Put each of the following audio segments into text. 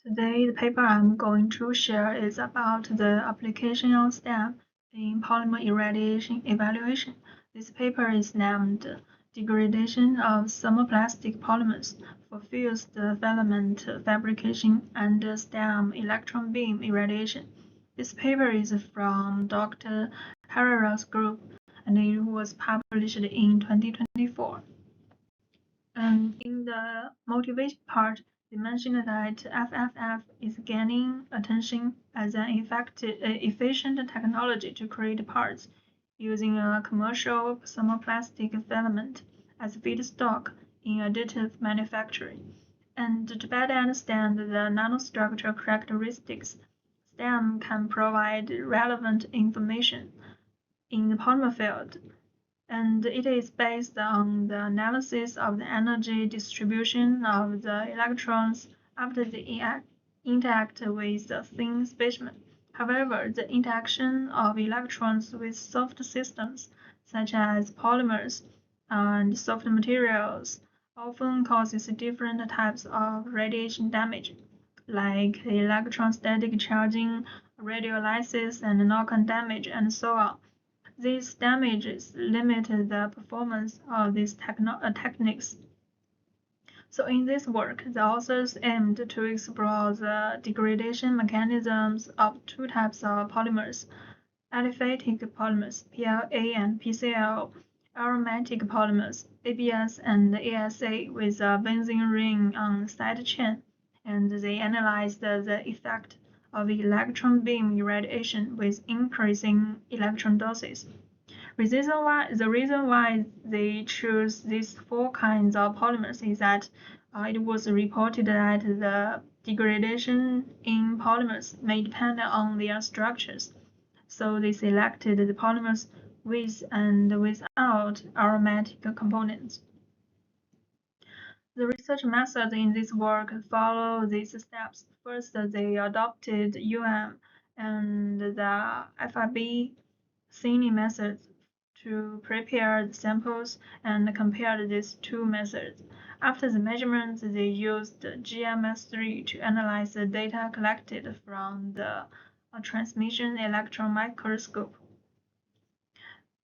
Today, the paper I'm going to share is about the application of STEM in polymer irradiation evaluation. This paper is named Degradation of Thermoplastic Polymers for Fused Filament Fabrication and STEM Electron Beam Irradiation. This paper is from Dr. Herrera's group and it was published in 2024. And in the motivation part, they mentioned that FFF is gaining attention as an efficient technology to create parts using a commercial thermoplastic filament as feedstock in additive manufacturing. And to better understand the nanostructural characteristics, STEM can provide relevant information in the polymer field, and it is based on the analysis of the energy distribution of the electrons after they interact with the thin specimen. However, the interaction of electrons with soft systems, such as polymers and soft materials, often causes different types of radiation damage, like electrostatic charging, radiolysis, and knock-on damage, and so on. These damages limit the performance of these techniques. So in this work, the authors aimed to explore the degradation mechanisms of two types of polymers: aliphatic polymers, PLA and PCl, aromatic polymers, ABS and ASA, with a benzene ring on the side chain, and they analyzed the effect of electron beam irradiation with increasing electron doses. The reason why they chose these four kinds of polymers is that it was reported that the degradation in polymers may depend on their structures, so they selected the polymers with and without aromatic components. The research methods in this work follow these steps. First, they adopted and the FRB thinning methods to prepare the samples and compared these two methods. After the measurements, they used GMS3 to analyze the data collected from the transmission electron microscope.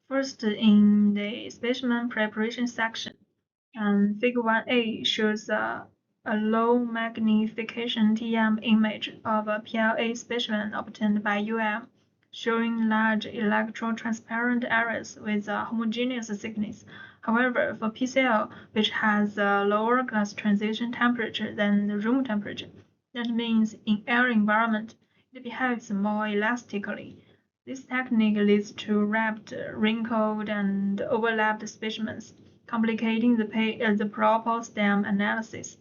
First, in the specimen preparation section, Figure 1a shows a low magnification TEM image of a PLA specimen obtained by showing large electrotransparent areas with a homogeneous thickness. However, for PCl, which has a lower glass transition temperature than the room temperature, that means in air environment, it behaves more elastically. This technique leads to wrapped, wrinkled, and overlapped specimens, complicating the proper STEM analysis.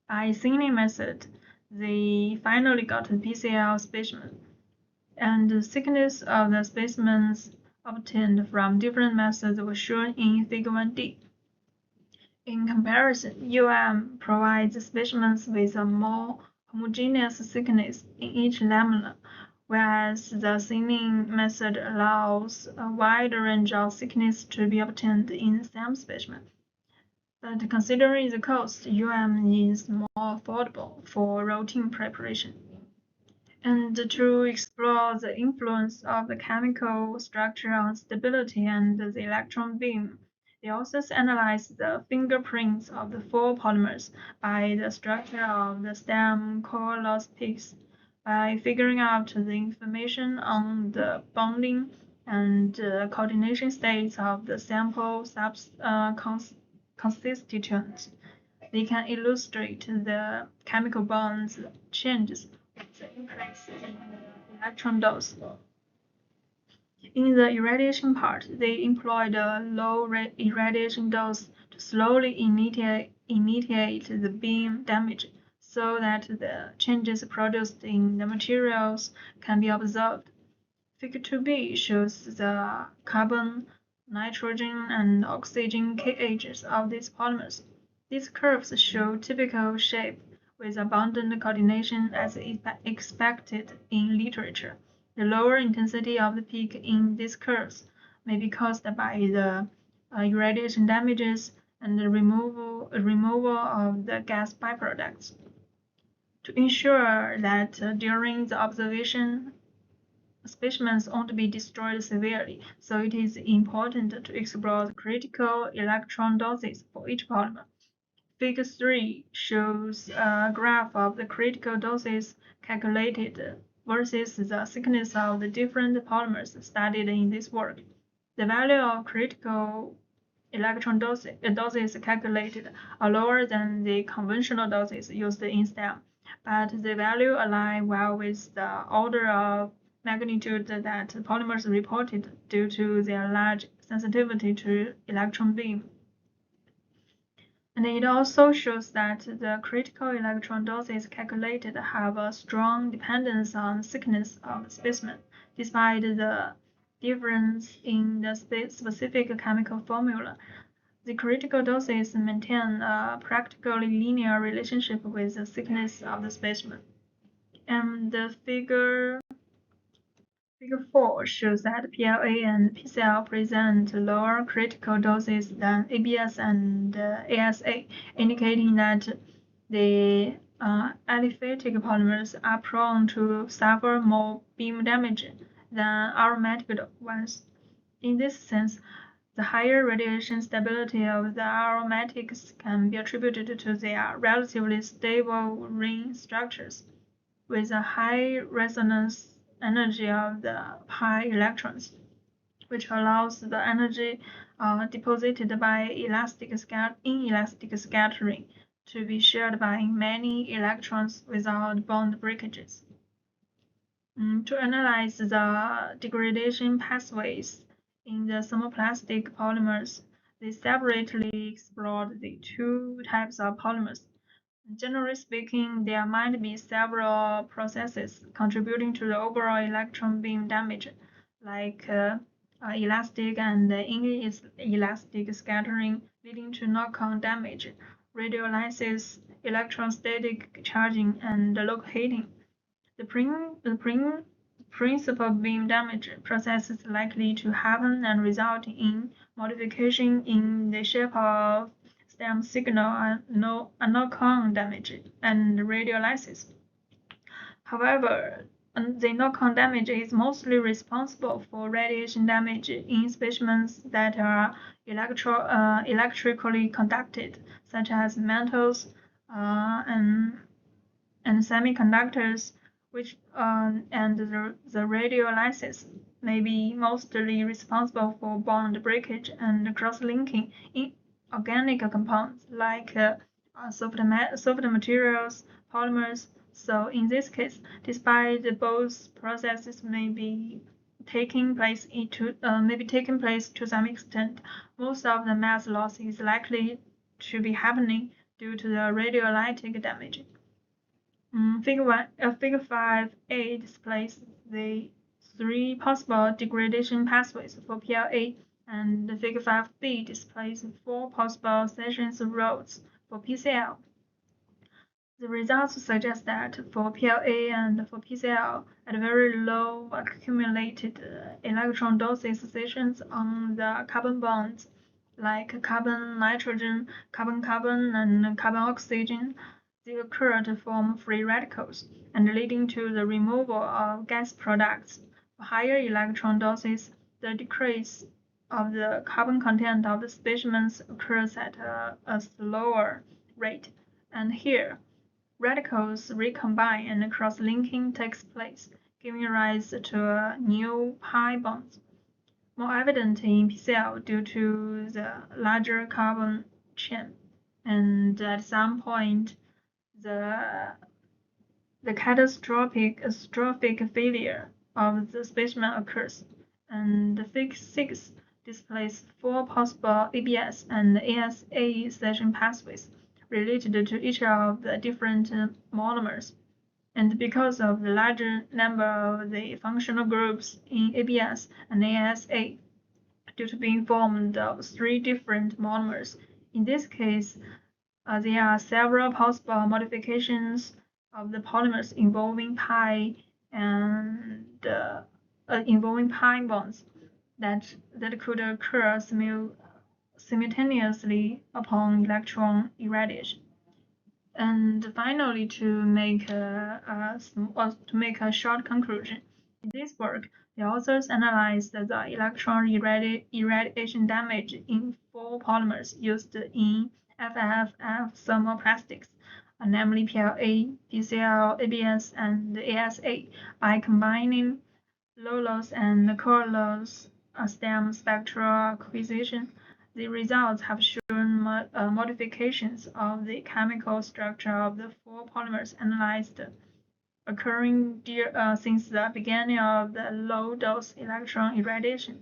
By thinning method, they finally got the PCl specimen, and the thickness of the specimens obtained from different methods was shown in Figure 1d. In comparison, provides specimens with a more homogeneous thickness in each lamina, whereas the thinning method allows a wide range of thickness to be obtained in the same specimen. But considering the cost, is more affordable for routine preparation. And to explore the influence of the chemical structure on stability and the electron beam, the authors analyzed the fingerprints of the four polymers by the structure of the stem core peaks. By figuring out the information on the bonding and coordination states of the sample constituents, they can illustrate the chemical bonds changes with the increase in the electron dose. In the irradiation part, they employed a low irradiation dose to slowly initiate the beam damage, so that the changes produced in the materials can be observed. Figure 2b shows the carbon, nitrogen, and oxygen kHs of these polymers. These curves show typical shape with abundant coordination as expected in literature. The lower intensity of the peak in these curves may be caused by the irradiation damages and the removal of the gas byproducts. To ensure that during the observation, specimens won't be destroyed severely, so it is important to explore the critical electron doses for each polymer. Figure 3 shows a graph of the critical doses calculated versus the thickness of the different polymers studied in this work. The value of critical electron doses calculated are lower than the conventional doses used in STEM, but the value align well with the order of magnitude that polymers reported due to their large sensitivity to electron beam. And it also shows that the critical electron doses calculated have a strong dependence on thickness of the specimen, despite the difference in the specific chemical formula. The critical doses maintain a practically linear relationship with the thickness of the specimen. And the figure 4 shows that PLA and PCl present lower critical doses than ABS and ASA, indicating that the aliphatic polymers are prone to suffer more beam damage than aromatic ones. In this sense, the higher radiation stability of the aromatics can be attributed to their relatively stable ring structures, with a high resonance energy of the pi electrons, which allows the energy deposited by inelastic scattering to be shared by many electrons without bond breakages. To analyze the degradation pathways in the thermoplastic polymers, they separately explored the two types of polymers. Generally speaking, there might be several processes contributing to the overall electron beam damage, like elastic and inelastic scattering, leading to knock-on damage, radiolysis, electrostatic charging, and local heating. The principal beam damage process is likely to happen and result in modification in the shape of stem signal and knock-on damage and radiolysis. However, the knock-on damage is mostly responsible for radiation damage in specimens that are electrically conducted, such as metals and semiconductors, which and the radiolysis may be mostly responsible for bond breakage and cross-linking in organic compounds like soft materials, polymers. So in this case, despite both processes may be taking place to some extent, most of the mass loss is likely to be happening due to the radiolytic damage. Figure 5a displays the three possible degradation pathways for PLA, and Figure 5b displays four possible sessions routes for PCl. The results suggest that for PLA and for PCl, at very low accumulated electron doses sessions on the carbon bonds, like carbon-nitrogen, carbon-carbon, and carbon-oxygen, they occur to form free radicals, and leading to the removal of gas products. For higher electron doses, the decrease of the carbon content of the specimens occurs at a slower rate, and here, radicals recombine and cross-linking takes place, giving rise to new pi bonds, more evident in PCl due to the larger carbon chain, and at some point, the catastrophic failure of the specimen occurs, and Fig 6 displays four possible ABS and ASA session pathways related to each of the different monomers. And because of the larger number of the functional groups in ABS and ASA, due to being formed of three different monomers, in this case, there are several possible modifications of the polymers involving pi bonds that could occur simultaneously upon electron irradiation. And finally, to make a short conclusion, in this work, the authors analyzed the electron irradiation damage in 4 polymers used in FFF thermoplastics, namely PLA, PCl, ABS, and ASA, by combining low-loss and core-loss stem spectral acquisition. The results have shown modifications of the chemical structure of the 4 polymers analyzed occurring since the beginning of the low-dose electron irradiation.